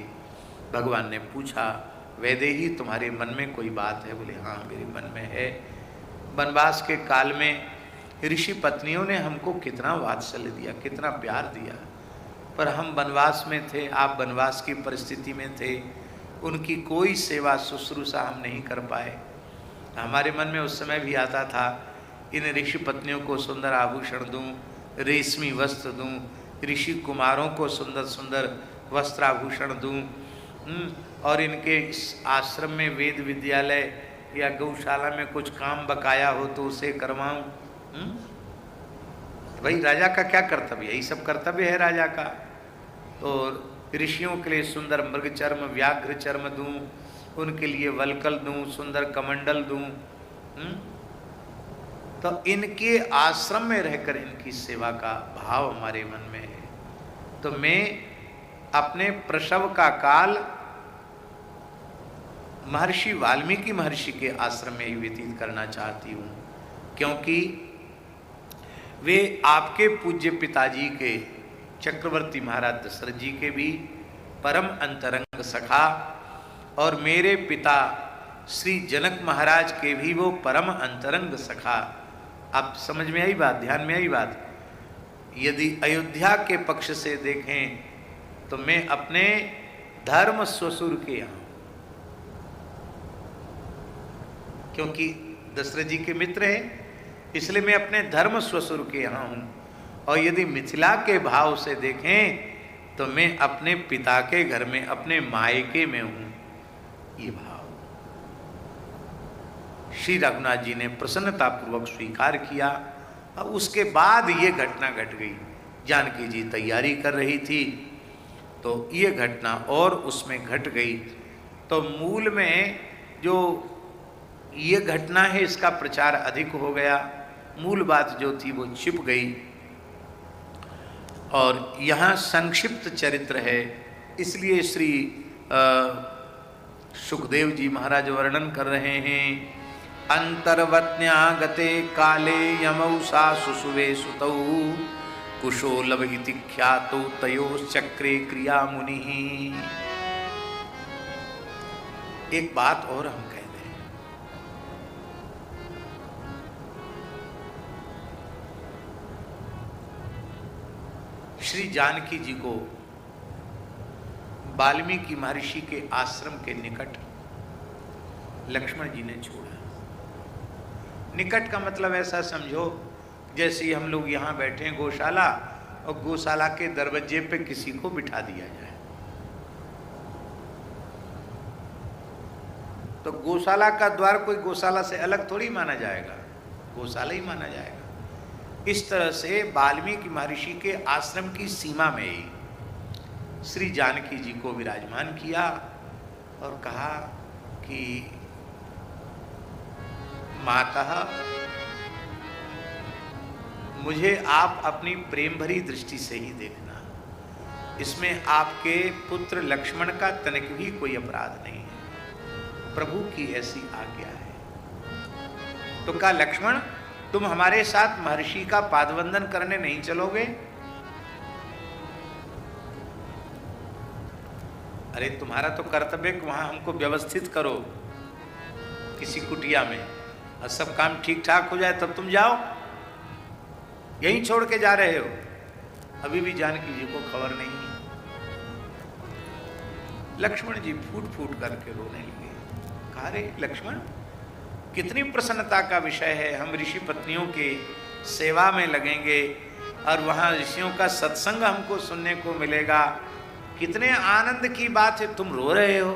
भगवान ने पूछा, वैदेही तुम्हारे मन में कोई बात है? बोले हाँ मेरे मन में है। वनवास के काल में ऋषि पत्नियों ने हमको कितना वात्सल्य दिया, कितना प्यार दिया, पर हम वनवास में थे, आप वनवास की परिस्थिति में थे, उनकी कोई सेवा शुश्रूषा हम नहीं कर पाए। हमारे मन में उस समय भी आता था इन ऋषि पत्नियों को सुंदर आभूषण दूं, रेशमी वस्त्र दूं, ऋषि कुमारों को सुंदर सुंदर वस्त्राभूषण दूं, और इनके इस आश्रम में वेद विद्यालय या गौशाला में कुछ काम बकाया हो तो उसे करवाऊं। भाई राजा का क्या कर्तव्य है? यही सब कर्तव्य है राजा का। तो ऋषियों के लिए सुंदर मृग चर्म, व्याघ्र चर्म दूं, उनके लिए वलकल दूं, सुंदर कमंडल दूं। तो इनके आश्रम में रहकर इनकी सेवा का भाव हमारे मन में है। तो मैं अपने प्रसव का काल महर्षि वाल्मीकि महर्षि के आश्रम में ही व्यतीत करना चाहती हूँ, क्योंकि वे आपके पूज्य पिताजी के चक्रवर्ती महाराज दशरथ जी के भी परम अंतरंग सखा, और मेरे पिता श्री जनक महाराज के भी वो परम अंतरंग सखा। आप समझ में आई बात, ध्यान में आई बात? यदि अयोध्या के पक्ष से देखें तो मैं अपने धर्म ससुर के यहाँ, क्योंकि दशरथ जी के मित्र हैं, इसलिए मैं अपने धर्म ससुर के यहाँ हूँ। और यदि मिथिला के भाव से देखें तो मैं अपने पिता के घर में, अपने मायके में हूँ। ये भाव श्री रघुनाथ जी ने प्रसन्नता पूर्वक स्वीकार किया। और उसके बाद ये घटना घट गई। जानकी जी तैयारी कर रही थी तो ये घटना और उसमें घट गई। तो मूल में जो ये घटना है इसका प्रचार अधिक हो गया, मूल बात जो थी वो छिप गई। और यहाँ संक्षिप्त चरित्र है, इसलिए श्री सुखदेव जी महाराज वर्णन कर रहे हैं। अंतर्वत्न्यागते काले यमौसा सुसुवे सुतौ कुशोलभ इति ख्यातो तयोश्चक्रे क्रिया मुनि। एक बात और हम कह दें, श्री जानकी जी को वाल्मीकि महर्षि के आश्रम के निकट लक्ष्मण जी ने छोड़ा। निकट का मतलब ऐसा समझो जैसे हम लोग यहाँ बैठे हैं गौशाला, और गौशाला के दरवाजे पे किसी को बिठा दिया जाए, तो गौशाला का द्वार कोई गौशाला से अलग थोड़ी माना जाएगा, गौशाला ही माना जाएगा। इस तरह से वाल्मीकि महर्षि के आश्रम की सीमा में ही श्री जानकी जी को विराजमान किया और कहा कि माता, मुझे आप अपनी प्रेम भरी दृष्टि से ही देखना, इसमें आपके पुत्र लक्ष्मण का तनिक भी कोई अपराध नहीं है, प्रभु की ऐसी आज्ञा है। तो कहा लक्ष्मण, तुम हमारे साथ महर्षि का पादवंदन करने नहीं चलोगे? अरे तुम्हारा तो कर्तव्य है वहां हमको व्यवस्थित करो किसी कुटिया में, और सब काम ठीक ठाक हो जाए तब तुम जाओ, यहीं छोड़ के जा रहे हो। अभी भी जानकी जी को खबर नहीं है। लक्ष्मण जी फूट फूट करके रोने लगे। कहा रे लक्ष्मण, कितनी प्रसन्नता का विषय है, हम ऋषि पत्नियों के सेवा में लगेंगे और वहाँ ऋषियों का सत्संग हमको सुनने को मिलेगा, कितने आनंद की बात है, तुम रो रहे हो।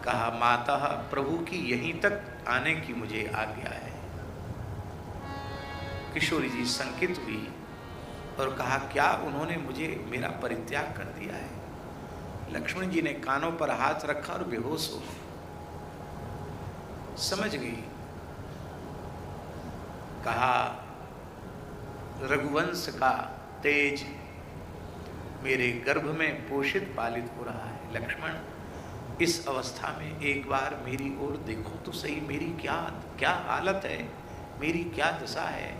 कहा माता, प्रभु की यहीं तक आने की मुझे आज्ञा है। किशोरी जी संकित हुई और कहा क्या उन्होंने मुझे मेरा परित्याग कर दिया है? लक्ष्मण जी ने कानों पर हाथ रखा और बेहोश हो गए। समझ गई। कहा रघुवंश का तेज मेरे गर्भ में पोषित पालित हो रहा है। लक्ष्मण, इस अवस्था में एक बार मेरी ओर देखो तो सही, मेरी क्या क्या हालत है, मेरी क्या दशा है।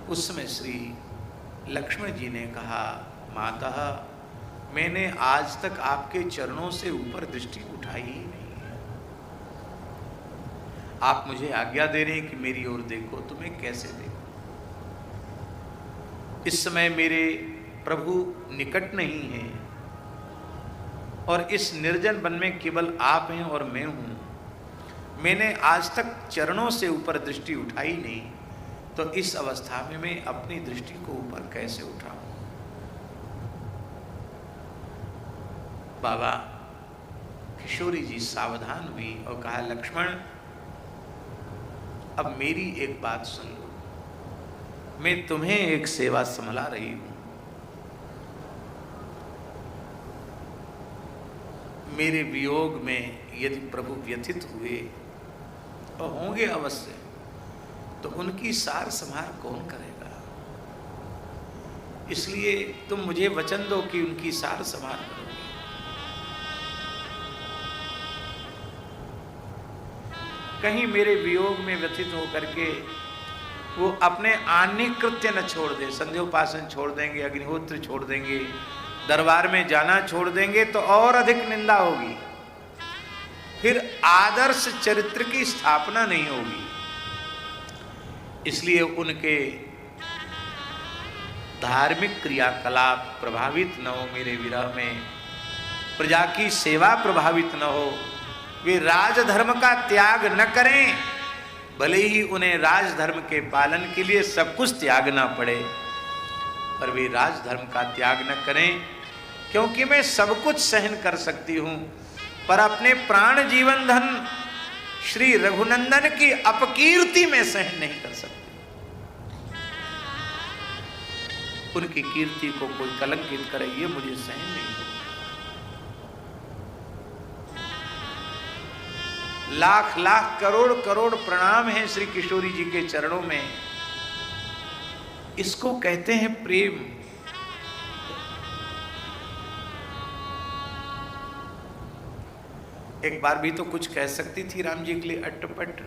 उस समय श्री लक्ष्मण जी ने कहा, माता, मैंने आज तक आपके चरणों से ऊपर दृष्टि उठाई ही नहीं है। आप मुझे आज्ञा दे रहे हैं कि मेरी ओर देखो, तो मैं कैसे देखूं? इस समय मेरे प्रभु निकट नहीं है और इस निर्जन वन में केवल आप हैं और मैं हूं। मैंने आज तक चरणों से ऊपर दृष्टि उठाई नहीं, तो इस अवस्था में मैं अपनी दृष्टि को ऊपर कैसे उठाऊं? बाबा किशोरी जी सावधान हुई और कहा, लक्ष्मण, अब मेरी एक बात सुन लो। मैं तुम्हें एक सेवा संभला रही हूं। मेरे वियोग में यदि प्रभु व्यथित हुए और होंगे अवश्य, तो उनकी सार संभार कौन करेगा? इसलिए तुम मुझे वचन दो कि उनकी सार संभार करोगे। कहीं मेरे वियोग में व्यथित होकर के वो अपने आन्निक कृत्य न छोड़ दे, संध्योपासन छोड़ देंगे, अग्निहोत्र छोड़ देंगे, दरबार में जाना छोड़ देंगे तो और अधिक निंदा होगी, फिर आदर्श चरित्र की स्थापना नहीं होगी। इसलिए उनके धार्मिक क्रियाकलाप प्रभावित न हो, मेरे विरह में प्रजा की सेवा प्रभावित न हो, वे राजधर्म का त्याग न करें, भले ही उन्हें राजधर्म के पालन के लिए सब कुछ त्यागना पड़े, पर वे राजधर्म का त्याग न करें, क्योंकि मैं सब कुछ सहन कर सकती हूं, पर अपने प्राण जीवन धन श्री रघुनंदन की अपकीर्ति में सहन नहीं कर सकती। उनकी कीर्ति को कोई कलंकित करे, ये मुझे सहन नहीं होगा। लाख लाख करोड़ करोड़ प्रणाम है श्री किशोरी जी के चरणों में। इसको कहते हैं प्रेम। एक बार भी तो कुछ कह सकती थी राम जी के लिए अट्टपट,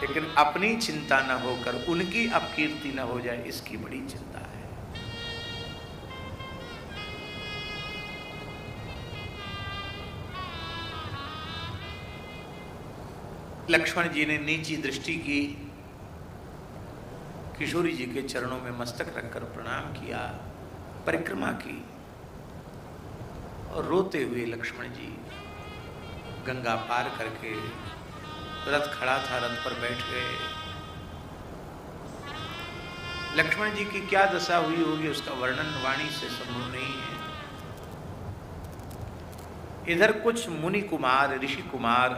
लेकिन अपनी चिंता न होकर उनकी अपकीर्ति न हो जाए, इसकी बड़ी चिंता है। लक्ष्मण जी ने नीची दृष्टि की, किशोरी जी के चरणों में मस्तक रखकर प्रणाम किया, परिक्रमा की, और रोते हुए लक्ष्मण जी गंगा पार करके रथ खड़ा था, रथ पर बैठ गए। लक्ष्मण जी की क्या दशा हुई होगी उसका वर्णन वाणी से संभव नहीं है। इधर कुछ मुनि कुमार, ऋषि कुमार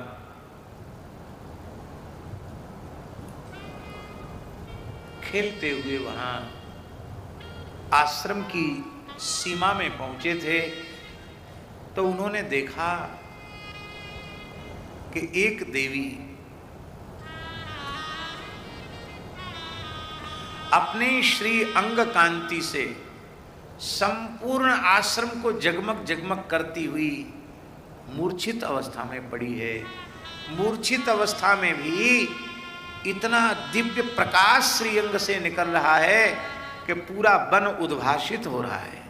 खेलते हुए वहां आश्रम की सीमा में पहुंचे थे, तो उन्होंने देखा कि एक देवी अपने श्री अंग कांति से संपूर्ण आश्रम को जगमग जगमग करती हुई मूर्छित अवस्था में पड़ी है। मूर्छित अवस्था में भी इतना दिव्य प्रकाश श्री अंग से निकल रहा है कि पूरा वन उद्भासित हो रहा है।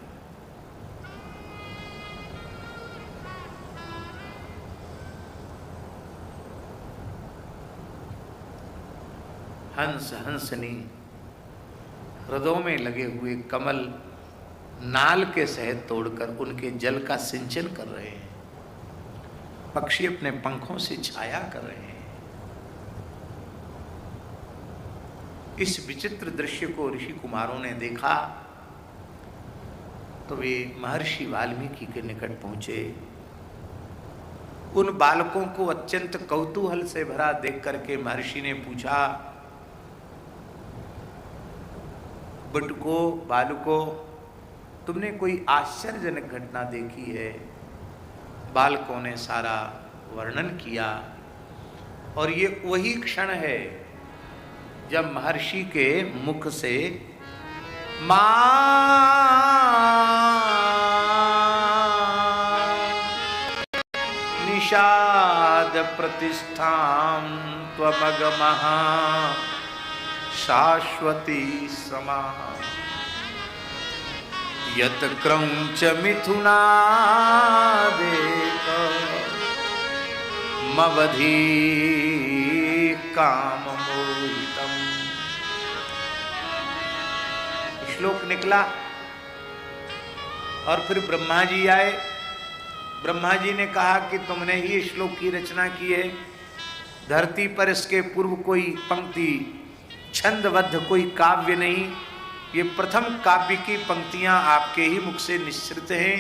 हंस हंसनी हृदयों में लगे हुए कमल नाल के सहित तोड़कर उनके जल का सिंचन कर रहे हैं। पक्षी अपने पंखों से छाया कर रहे हैं। इस विचित्र दृश्य को ऋषि कुमारों ने देखा तो वे महर्षि वाल्मीकि के निकट पहुंचे। उन बालकों को अत्यंत कौतूहल से भरा देख करके महर्षि ने पूछा, बटुको, बालको, तुमने कोई आश्चर्यजनक घटना देखी है? बालकों ने सारा वर्णन किया। और ये वही क्षण है जब महर्षि के मुख से निषाद प्रतिष्ठां त्वमगमः शाश्वती समा यत क्रौंच मिथुनादेक मवधि काम मोहितम। श्लोक निकला और फिर ब्रह्मा जी आए। ब्रह्मा जी ने कहा कि तुमने ही श्लोक की रचना की है, धरती पर इसके पूर्व कोई पंक्ति छंदबद्ध कोई काव्य नहीं, ये प्रथम काव्य की पंक्तियां आपके ही मुख से निश्चित हैं,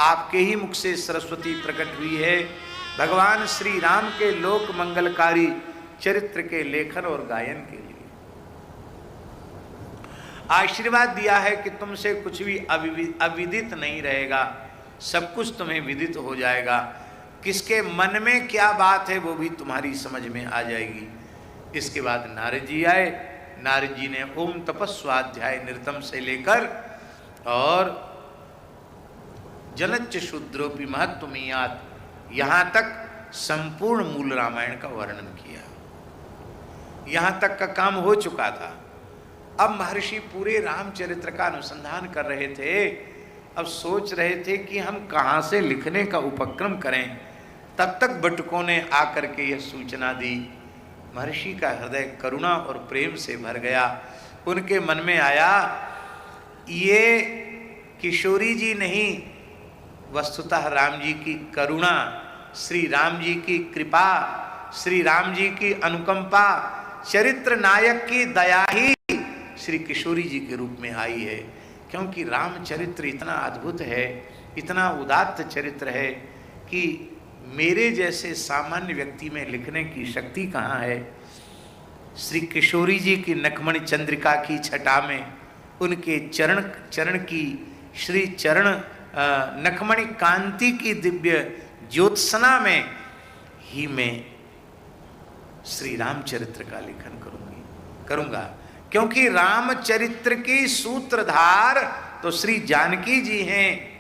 आपके ही मुख से सरस्वती प्रकट हुई है। भगवान श्री राम के लोक मंगलकारी चरित्र के लेखन और गायन के लिए आशीर्वाद दिया है कि तुमसे कुछ भी अविदित नहीं रहेगा, सब कुछ तुम्हें विदित हो जाएगा। किसके मन में क्या बात है वो भी तुम्हारी समझ में आ जाएगी। इसके बाद नारद जी आए। नारद जी ने ओम तपस्वाध्याय निरतम से लेकर और जलच्च शूद्रोपि महत्वमीयात यहाँ तक संपूर्ण मूल रामायण का वर्णन किया। यहाँ तक का काम हो चुका था। अब महर्षि पूरे रामचरित्र का अनुसंधान कर रहे थे। अब सोच रहे थे कि हम कहाँ से लिखने का उपक्रम करें। तब तक बटुकों ने आकर के यह सूचना दी। महर्षि का हृदय करुणा और प्रेम से भर गया। उनके मन में आया ये किशोरी जी नहीं, वस्तुतः राम जी की करुणा, श्री राम जी की कृपा, श्री राम जी की अनुकंपा, चरित्र नायक की दया ही श्री किशोरी जी के रूप में आई है। क्योंकि रामचरित्र इतना अद्भुत है, इतना उदात्त चरित्र है कि मेरे जैसे सामान्य व्यक्ति में लिखने की शक्ति कहाँ है। श्री किशोरी जी की नखमणि चंद्रिका की छटा में, उनके चरण की श्री चरण नखमणि कांति की दिव्य ज्योत्सना में ही मैं श्री रामचरित्र का लेखन करूंगा। क्योंकि रामचरित्र की सूत्रधार तो श्री जानकी जी हैं।